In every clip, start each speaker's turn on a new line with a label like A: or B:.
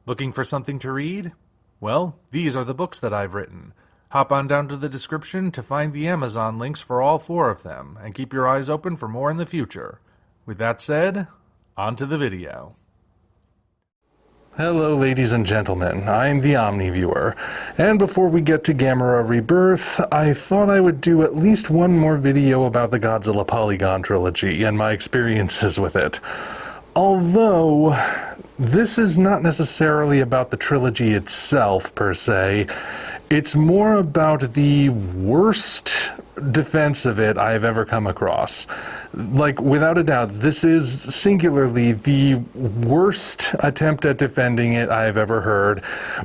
A: Looking for something to read? Well, these are the books that I've written. Hop on down to the description to find the Amazon links for all 4 of them, and keep your eyes open for more in the future. With that said, on to the video. Hello ladies and gentlemen, I'm the Omni viewer, and before we get to Gamera Rebirth, I thought I would do at least one more video about the Godzilla Polygon trilogy and my experiences with it. Although, this is not necessarily about the trilogy itself, per se. It's more about the worst defense of it I've ever come across. Like, without a doubt, this is singularly the worst attempt at defending it I've ever heard,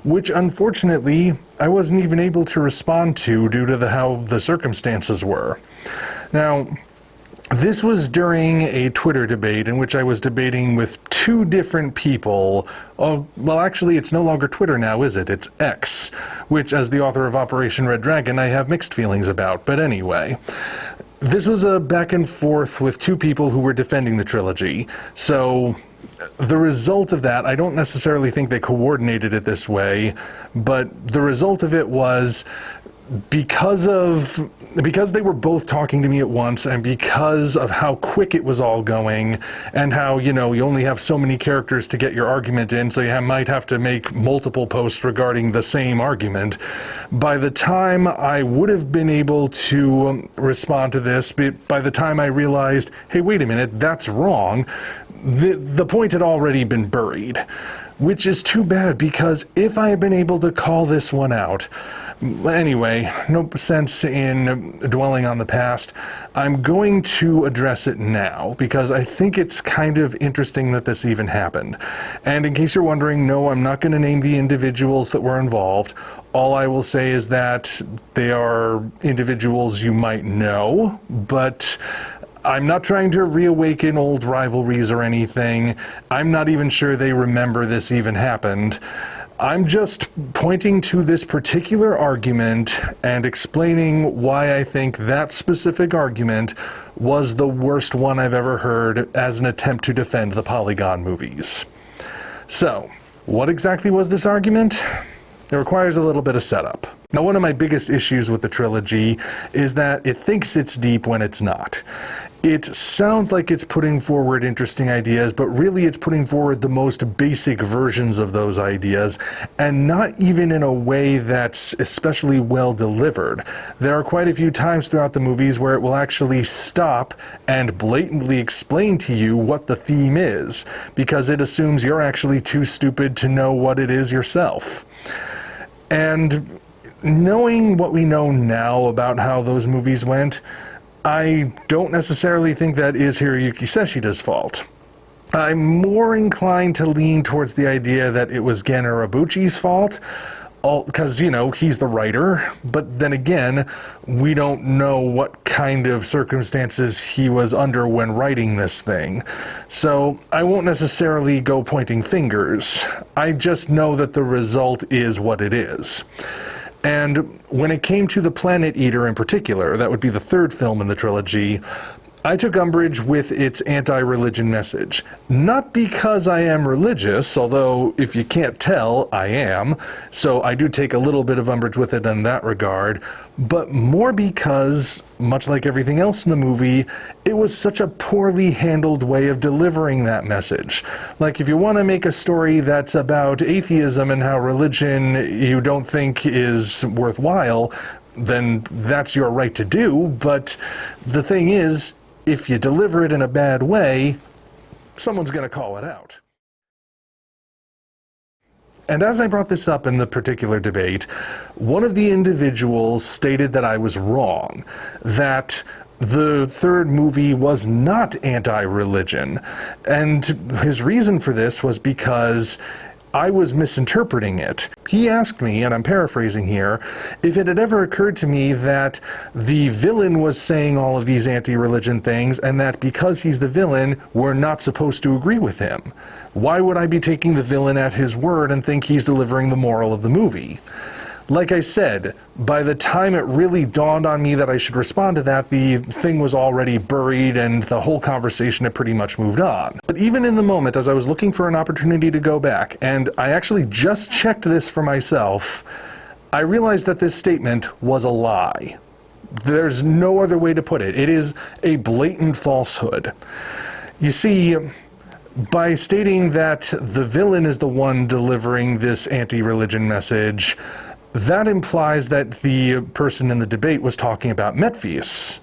A: which unfortunately I wasn't even able to respond to due to how the circumstances were. Now, this was during a Twitter debate in which I was debating with 2 different people. Oh, well, actually, it's no longer Twitter now, is it? It's X, which, as the author of Operation Red Dragon, I have mixed feelings about. But anyway, this was a back and forth with 2 people who were defending the trilogy. So the result of that, I don't necessarily think they coordinated it this way, but the result of it was because they were both talking to me at once, and because of how quick it was all going, and how, you only have so many characters to get your argument in, so you might have to make multiple posts regarding the same argument. By the time I would have been able to respond to this, by the time I realized, hey, wait a minute, that's wrong, the point had already been buried. Which is too bad, because if I had been able to call this one out, anyway, no sense in dwelling on the past. I'm going to address it now, because I think it's kind of interesting that this even happened. And in case you're wondering, no, I'm not going to name the individuals that were involved. All I will say is that they are individuals you might know, but I'm not trying to reawaken old rivalries or anything. I'm not even sure they remember this even happened. I'm just pointing to this particular argument and explaining why I think that specific argument was the worst one I've ever heard as an attempt to defend the Polygon movies. So, what exactly was this argument? It requires a little bit of setup. Now, one of my biggest issues with the trilogy is that it thinks it's deep when it's not. It sounds like it's putting forward interesting ideas, but really it's putting forward the most basic versions of those ideas, and not even in a way that's especially well delivered. There are quite a few times throughout the movies where it will actually stop and blatantly explain to you what the theme is, because it assumes you're actually too stupid to know what it is yourself. And knowing what we know now about how those movies went, I don't necessarily think that is Hiroyuki Seshida's fault. I'm more inclined to lean towards the idea that it was Gen Urobuchi's fault, because, he's the writer, but then again, we don't know what kind of circumstances he was under when writing this thing. So I won't necessarily go pointing fingers. I just know that the result is what it is. And when it came to The Planet Eater in particular, that would be the 3rd film in the trilogy, I took umbrage with its anti-religion message. Not because I am religious, although if you can't tell, I am, so I do take a little bit of umbrage with it in that regard, but more because, much like everything else in the movie, it was such a poorly handled way of delivering that message. Like, if you want to make a story that's about atheism and how religion you don't think is worthwhile, then that's your right to do, but the thing is, if you deliver it in a bad way, someone's going to call it out. And as I brought this up in the particular debate, one of the individuals stated that I was wrong, that the 3rd movie was not anti-religion, and his reason for this was because I was misinterpreting it. He asked me, and I'm paraphrasing here, if it had ever occurred to me that the villain was saying all of these anti-religion things, and that because he's the villain, we're not supposed to agree with him. Why would I be taking the villain at his word and think he's delivering the moral of the movie? Like I said, by the time it really dawned on me that I should respond to that, the thing was already buried and the whole conversation had pretty much moved on. But even in the moment, as I was looking for an opportunity to go back, and I actually just checked this for myself, I realized that this statement was a lie. There's no other way to put it. It is a blatant falsehood. You see, by stating that the villain is the one delivering this anti-religion message, that implies that the person in the debate was talking about Metphius.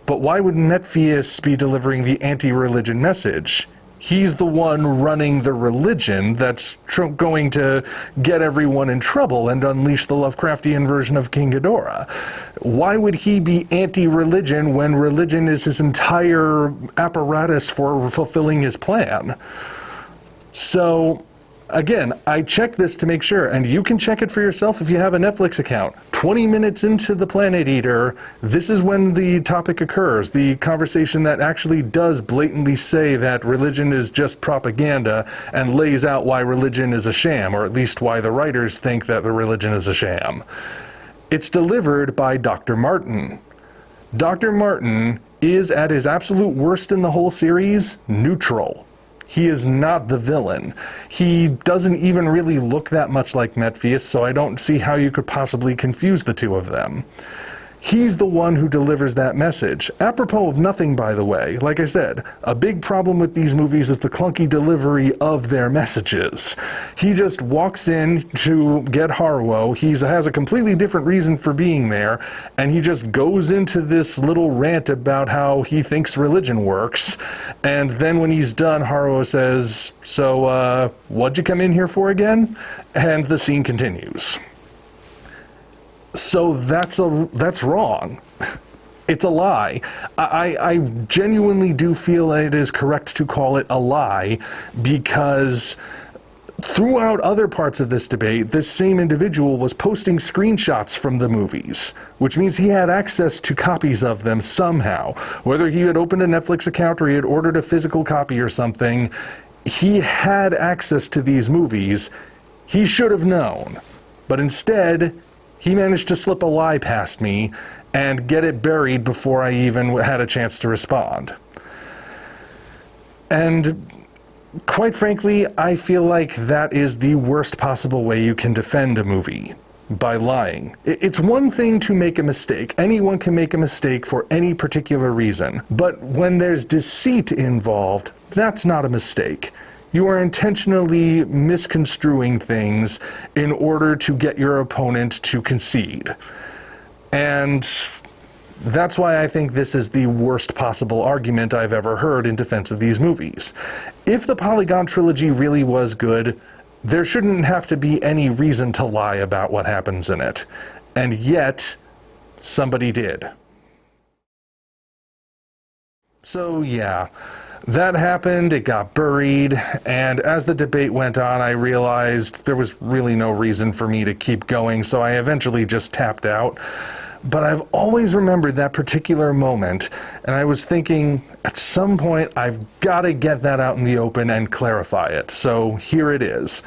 A: But why would Metphius be delivering the anti-religion message? He's the one running the religion that's going to get everyone in trouble and unleash the Lovecraftian version of King Ghidorah. Why would he be anti-religion when religion is his entire apparatus for fulfilling his plan? So, again, I checked this to make sure, and you can check it for yourself if you have a Netflix account. 20 minutes into The Planet Eater, this is when the topic occurs, the conversation that actually does blatantly say that religion is just propaganda and lays out why religion is a sham, or at least why the writers think that the religion is a sham. It's delivered by Dr. Martin. Dr. Martin is, at his absolute worst in the whole series, neutral. He is not the villain. He doesn't even really look that much like Metphius, so I don't see how you could possibly confuse the two of them. He's the one who delivers that message. Apropos of nothing, by the way, like I said, a big problem with these movies is the clunky delivery of their messages. He just walks in to get Harwo, he has a completely different reason for being there, and he just goes into this little rant about how he thinks religion works, and then when he's done, Harwo says, "So, what'd you come in here for again?" And the scene continues. So that's wrong. It's a lie. I genuinely do feel it is correct to call it a lie, because throughout other parts of this debate, this same individual was posting screenshots from the movies, which means he had access to copies of them somehow. Whether he had opened a Netflix account or he had ordered a physical copy or something, he had access to these movies. He should have known. But instead, he managed to slip a lie past me and get it buried before I even had a chance to respond. And quite frankly, I feel like that is the worst possible way you can defend a movie, by lying. It's one thing to make a mistake. Anyone can make a mistake for any particular reason. But when there's deceit involved, that's not a mistake. You are intentionally misconstruing things in order to get your opponent to concede. And that's why I think this is the worst possible argument I've ever heard in defense of these movies. If the Polygon trilogy really was good, there shouldn't have to be any reason to lie about what happens in it. And yet, somebody did. So yeah. That happened, it got buried, and as the debate went on, I realized there was really no reason for me to keep going, so I eventually just tapped out. But I've always remembered that particular moment, and I was thinking, at some point, I've got to get that out in the open and clarify it. So here it is.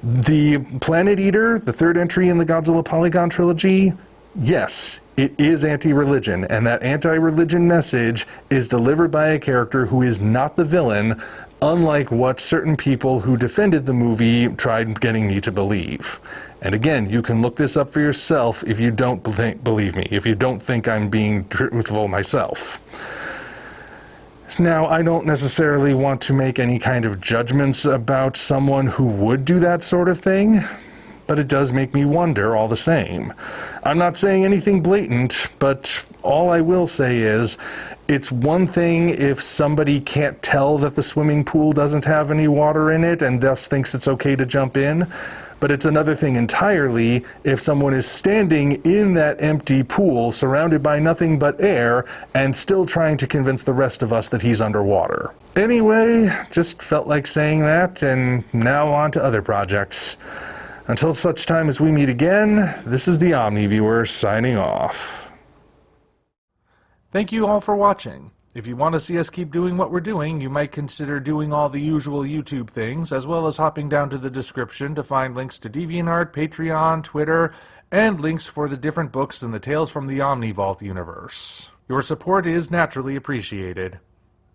A: The Planet Eater, the third entry in the Godzilla Polygon trilogy, yes, it is anti-religion, and that anti-religion message is delivered by a character who is not the villain, unlike what certain people who defended the movie tried getting me to believe. And again, you can look this up for yourself if you don't believe me, if you don't think I'm being truthful myself. Now, I don't necessarily want to make any kind of judgments about someone who would do that sort of thing, but it does make me wonder all the same. I'm not saying anything blatant, but all I will say is, it's one thing if somebody can't tell that the swimming pool doesn't have any water in it and thus thinks it's okay to jump in, but it's another thing entirely if someone is standing in that empty pool surrounded by nothing but air and still trying to convince the rest of us that he's underwater. Anyway, just felt like saying that, and now on to other projects. Until such time as we meet again, this is the Omni viewer signing off. Thank you all for watching. If you want to see us keep doing what we're doing, you might consider doing all the usual YouTube things, as well as hopping down to the description to find links to DeviantArt, Patreon, Twitter, and links for the different books in the Tales from the Omni Vault universe. Your support is naturally appreciated.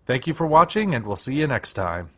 A: Thank you for watching, and we'll see you next time.